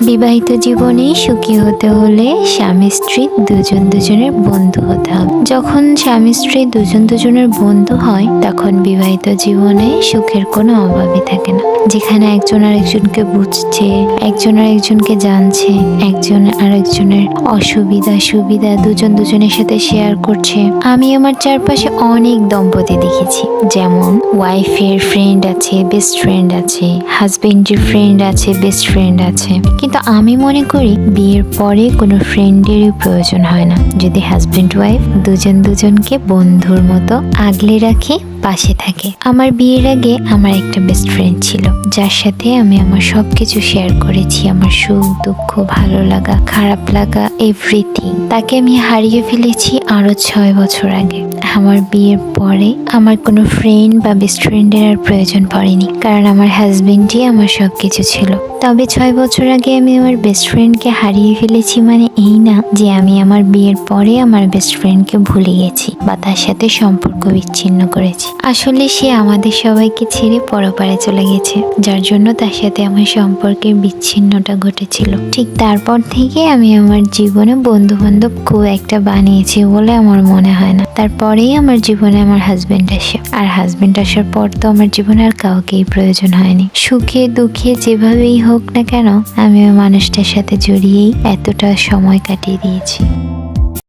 বিবাহিত জীবনে সুখী হতে হলে স্বামী স্ত্রী দুজন দুজনের বন্ধু হতে হবে। যখন স্বামী স্ত্রী দুজন দুজনের বন্ধু হয় তখন বিবাহিত জীবনে সুখের কোনো অভাবই থাকে না। যেখানে একজন আরেকজনকে বুঝছে, একজন আরেকজনকে জানছে, একজন আরেকজনের অসুবিধা সুবিধা দুজন দুজনের সাথে শেয়ার করছে। আমি আমার চারপাশে অনেক দম্পতি দেখেছি, যেমন ওয়াইফের ফ্রেন্ড আছে, বেস্ট ফ্রেন্ড আছে, হাজবেন্ডের ফ্রেন্ড আছে, বেস্ট ফ্রেন্ড আছে। কিন্তু আমি মনে করি বিয়ের পরে কোনো ফ্রেন্ডেরই প্রয়োজন হয় না, যদি হাজবেন্ড ওয়াইফ দুজন দুজনকে বন্ধুর মতো আগলে রাখে, পাশে থাকে। আমার বিয়ের আগে আমার একটা বেস্ট ফ্রেন্ড ছিল, যার সাথে আমি আমার সবকিছু শেয়ার করেছি, আমার সুখ দুঃখ, ভালো লাগা, খারাপ লাগা, এভরিথিং। তাকে আমি হারিয়ে ফেলেছি আরো 6 বছর আগে। আমার বিয়ের পরে আমার কোনো ফ্রেন্ড বা বেস্ট ফ্রেন্ডের আর প্রয়োজন পড়েনি, কারণ আমার হাজবেন্ডই আমার সবকিছু ছিল। তবে 6 বছর আগে আমি আমার বেস্ট ফ্রেন্ডকে হারিয়ে ফেলেছি মানে এই না যে আমি আমার বিয়ের পরে আমার বেস্ট ফ্রেন্ডকে ভুলে গেছি বা তার সাথে সম্পর্ক বিচ্ছিন্ন করেছি। আসলে সে আমাদের সবাইকে ছেড়ে পরপারে চলে গেছে, যার জন্য তার সাথে আমার সম্পর্কের বিচ্ছিন্নতা ঘটেছিল। ঠিক তারপর থেকে আমি আমার জীবনে বন্ধু বান্ধব খুব একটা বানিয়েছি বলে আমার মনে হয় না। তারপরেই আমার জীবনে আমার হাজবেন্ড আসে, আর হাজবেন্ড আসার পর তো আমার জীবনে আর কাউকেই প্রয়োজন হয়নি। সুখে দুঃখে যেভাবেই হোক না কেন আমি ওই মানুষটার সাথে জড়িয়েই এতটা সময় কাটিয়ে দিয়েছি।